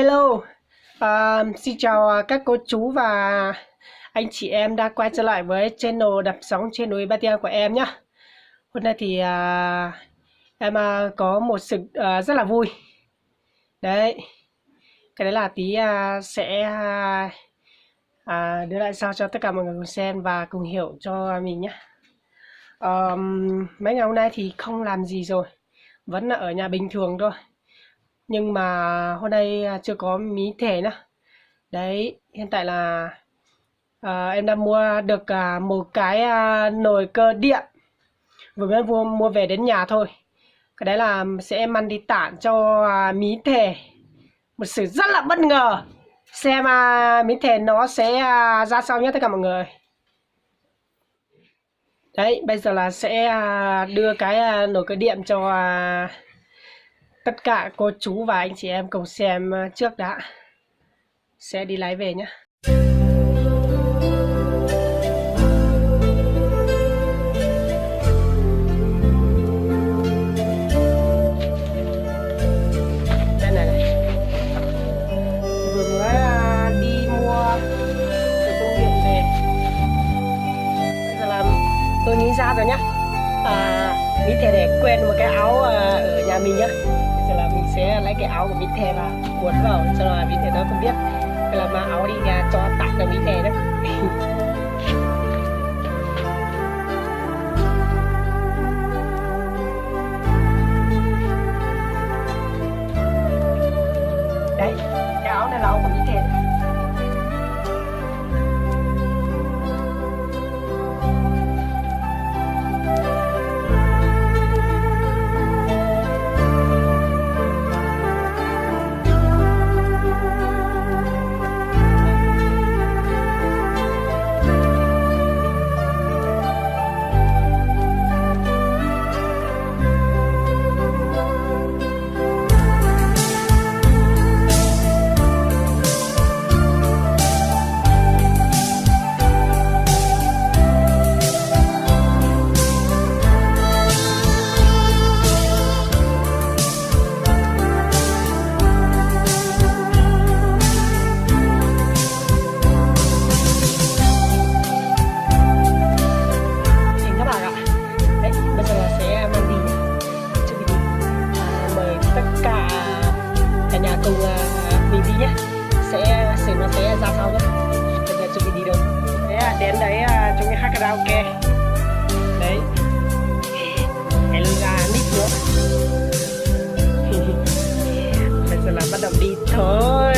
Hello, xin chào các cô chú và anh chị em đã quay trở lại với channel đạp sóng trên núi Ba Tia của em nhé. Hôm nay thì em có một sự rất là vui. Đấy, cái đấy là tí sẽ đưa lại sau cho tất cả mọi người cùng xem và cùng hiểu cho mình nhé. Mấy ngày hôm nay thì không làm gì rồi, vẫn là ở nhà bình thường thôi. Nhưng mà hôm nay chưa có mí thể nữa. Đấy, hiện tại là em đã mua được một cái nồi cơ điện. Vừa mới mua về đến nhà thôi. Cái đấy là sẽ mang đi tản cho mí thể. Một sự rất là bất ngờ. Xem mí thể nó sẽ ra sao nhé tất cả mọi người. Đấy, bây giờ là sẽ đưa cái nồi cơ điện cho tất cả cô chú và anh chị em cùng xem trước đã. Sẽ đi lái về nhé. Đây này. Vừa mới đi mua từ công điện về. Bây giờ là tôi nghĩ ra rồi nhá. Mít thề để quên một cái áo ở nhà mình nhá. Bây giờ là mình sẽ lấy cái áo của mít thề và cuốn vào cho là mít thề nó không biết. Bây giờ mang áo đi cho tặng cho mít thề đấy. Đấy, cái áo này là áo của mít thề. Cùng mình đi nhé, nó sẽ ra sau nhé. Bây giờ chuẩn bị đi đâu? Thế đến đấy chúng mình hát karaoke. Đấy, cái là nít nữa. Bây giờ là bắt đầu đi thôi.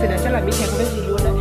Sự này chắc là mình không biết gì luôn đấy.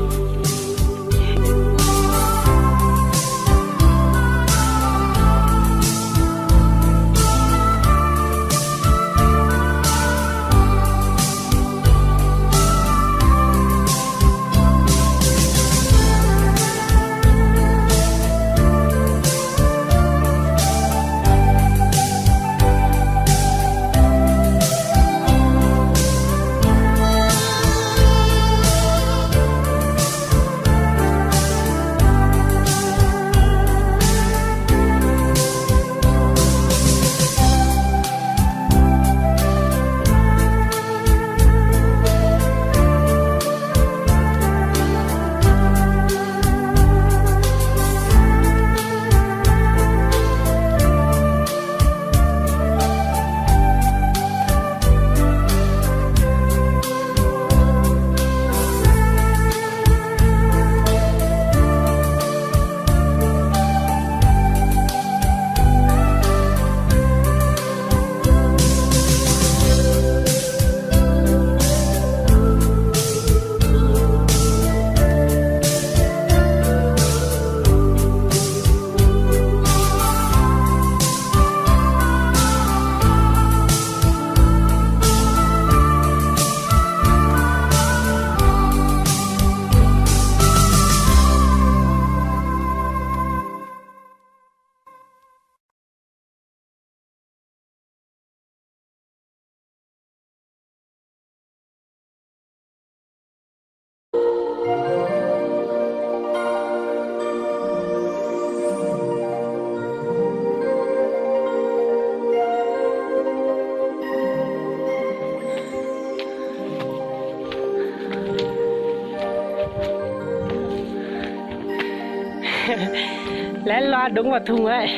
phát đúng vào thùng ấy.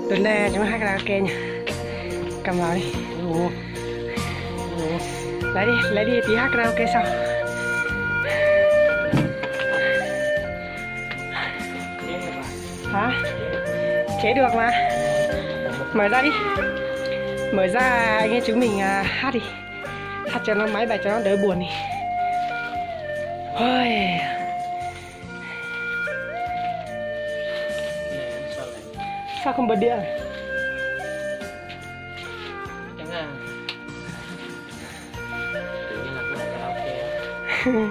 Tuần này chúng hát karaoke nha. Cầm vào đi. Lấy đi tí hát karaoke sau. Hả? Chế được mà. Mở ra đi. Mở ra anh ấy chúng mình hát đi. Hát cho nó mấy bài cho nó đỡ buồn đi. Ôi. Sao không bật điện?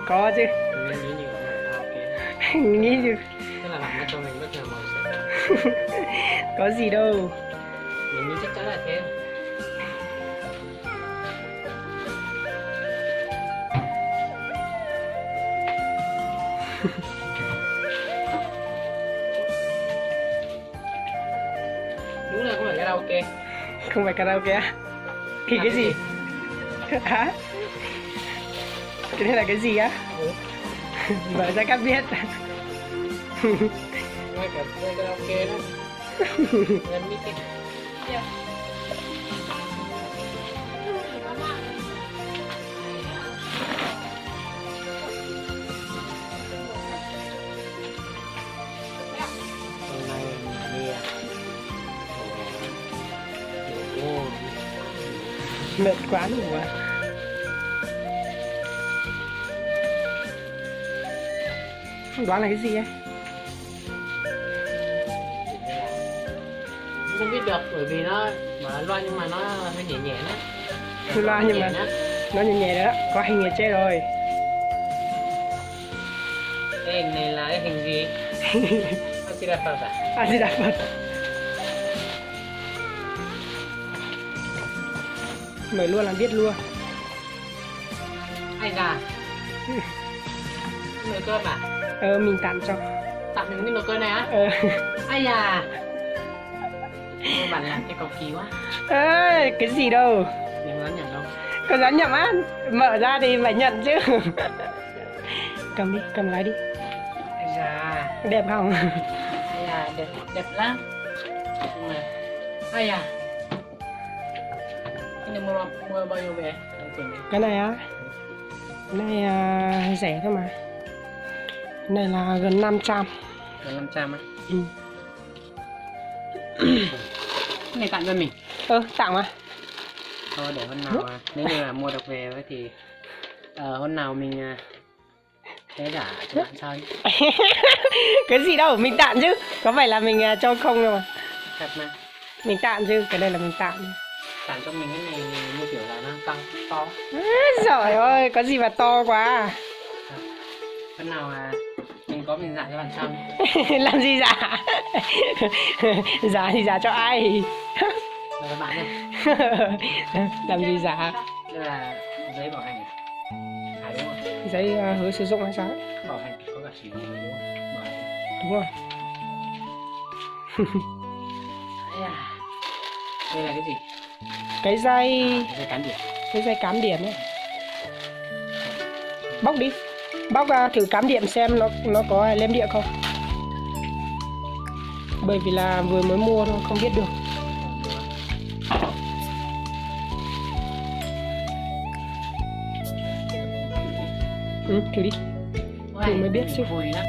Có chứ. Nghĩ chứ. Tức là làm cho mình bất ngờ màu sắc. Có gì đâu. Mình nghĩ chắc chắn là thế. Đúng là không phải karaoke. Không phải karaoke á? Thì cái gì? Hả? Cái này là cái gì á? Mở ra các biết. Ngay cả karaoke đó. Gần như cái. Mệt quá rồi mà. Không đoán là cái gì ấy? Không biết được bởi vì nó mở loa nhưng mà nó hơi nhẹ nhẹ đó. Loa nhưng mà nó nhẹ nhẹ đó, có hình ở trên rồi. Cái hình này là cái hình gì? A Di Đà Phật à? A Di Đà Phật. Mở luôn là biết luôn. Ai da? Nồi cơm à? Mình tặng cho. Tặng mình cái nồi cơm này á? Ai da? Bạn làm cái cầu kỳ quá. Cái gì đâu. Mình dám nhận đâu. Có dám nhận á? Mở ra thì phải nhận chứ. Cầm đi, cầm lái đi. Ai da? Đẹp không? Ai da, đẹp, đẹp lắm. Nhưng mà, ai da? Cái này mua bao nhiêu về? Cái này á? Cái này rẻ thôi mà. Cái này là gần 500. Gần 500 á? Ừ. Cái này tặng cho mình. Tặng mà. Thôi để hôm nào nếu như là mua được về thì hôm nào mình sẽ trả cho bạn sau. Cái gì đâu, mình tặng chứ. Có phải là mình cho không đâu mà. Thật mà. Mình tặng chứ, cái này là mình tặng. Tặng cho mình cái này như kiểu là nó tăng to. Trời ơi, có gì mà to quá. Hôm nào mình có mình dạ cho bạn sau. Làm gì giả? Giả thì giả cho ai? Là các bạn đây. Làm gì giả? Đây là giấy bảo hành à? À đúng rồi. Giấy hứa sử dụng hay sao? Bảo hành có cả sử dụng đúng không? Bảo hành. Đúng rồi. Đây là cái gì? Cái dây Cán điện. Cái dây cắm điện ấy. Bóc đi. Bóc thử cắm điện xem nó có lem điện không. Bởi vì là vừa mới mua thôi, không biết được. Thử đi. Thử mới biết chứ. Vui lắm.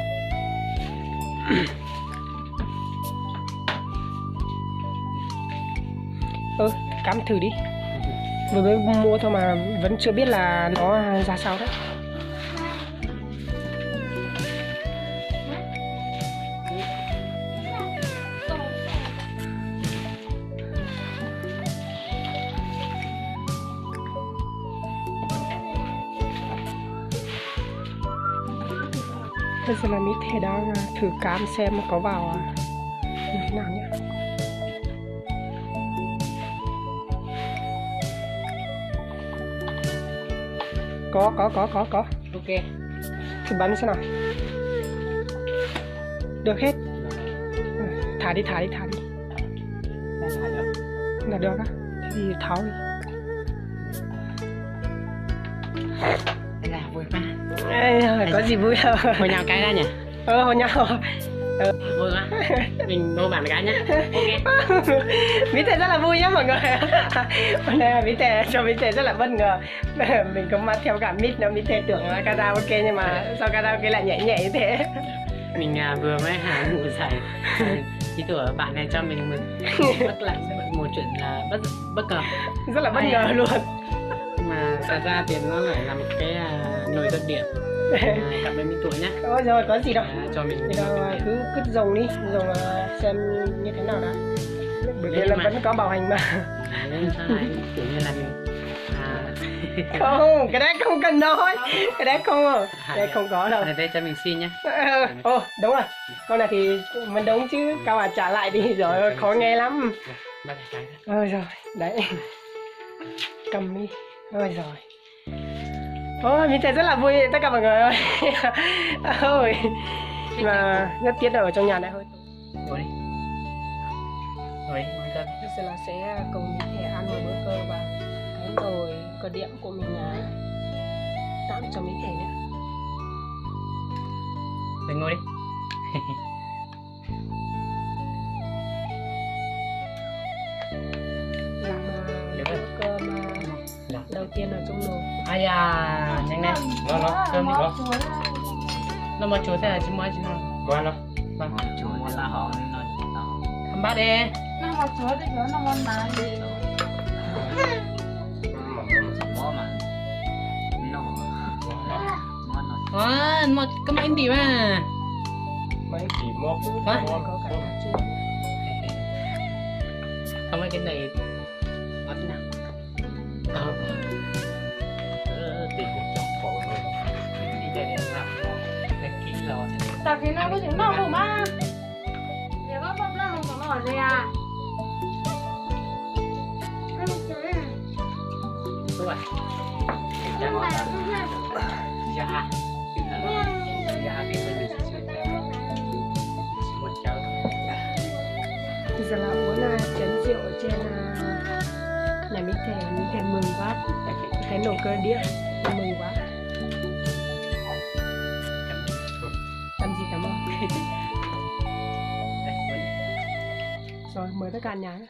Cắm thử đi. Vừa mới mua thôi mà vẫn chưa biết là nó ra sao đấy. Bây giờ là Mỹ Thể đang thử cắm xem nó có vào như thế nào nhé. Có. Ok. Thử bắn xem nào. Được hết. Thả đi. Đang thả được. Là được á. Thế thì tháo đi. Đây Ê, có gì vui đâu. Hôn nhau cái ra nhỉ? Hôn nhau. Vui quá. Mình hôn bạn gái nhá. Ok. Mỹ Tề rất là vui nhá mọi người. Hôm nay Mỹ Tề cho Mỹ Tề rất là bất ngờ. Mình không mang theo cả mít nữa, Mỹ Tề tưởng là karaoke nhưng mà sao karaoke lại nhảy nhảy như thế. Mình vừa mới ngủ dậy. Tí tuổi bạn này cho mình bất lại một chuyện là bất ngờ. Rất là bất ngờ luôn. Mà thật ra tiền nó lại là một cái nồi cơm điện. Cặp với mình tuổi nhá. Rồi có gì đâu. Cho mình thì đâu cứ dùng đi, dùng xem như thế nào đã. Bởi vì là vẫn có bảo hành mà. Nên sau này kiểu như là mình không, cái đấy không cần nói, cái đấy không, cái đấy không có đâu. Đây cho mình xin nhá. Đúng rồi, câu này thì mình đúng chứ, câu trả lại đi rồi khó nghe lắm. Rồi đấy, cầm đi, rồi. Mình thấy rất là vui tất cả mọi người ơi. Mà nhất tiết ở trong nhà này hơi Ngồi đi. Ngồi đi, ăn cơm. Bây giờ là sẽ cùng Mỹ Thẻ ăn một bữa cơm và cái nồi cờ điện của mình tặng cho Mỹ Thẻ nhé. Rồi ngồi đi. Làm bữa cơm đầu tiên ở trong nồi. Ai à, nhanh lên. Nó cơm đi con. Nó mà chúa thế là chứ mới chứ nào. Qua nó. Vâng. Chúa là họ thăm bác đi. Nó mà chúa thì chúa nó ngon mà gì. Mà có mấy tỷ mà. Mấy chỉ một có cả chua. Không mấy cái này nó thế nào? Tiền cũng trong phổ thôi. Đi chơi đi làm cái kỹ rồi. Tại vì nó có chuyện nó không mà. Nếu có bông nó không có gì à. Đúng rồi. Dạ. Dạ cái mình một cháu. Bây giờ là muốn chén rượu ở trên nhà Mỹ Thẻ mừng quá. Cái nồi cơm điện mừng quá. Ăn gì cảm ơn. Rồi mời tất cả nhà nhé.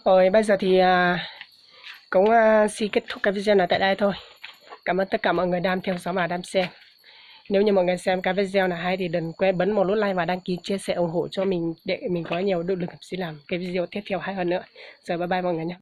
Rồi bây giờ thì cũng xin kết thúc cái video này tại đây thôi. Cảm ơn tất cả mọi người đang theo dõi và đang xem. Nếu như mọi người xem cái video này hay thì đừng quên bấm một nút like và đăng ký chia sẻ ủng hộ cho mình để mình có nhiều động lực làm cái video tiếp theo hay hơn nữa. Rồi bye bye mọi người nhé.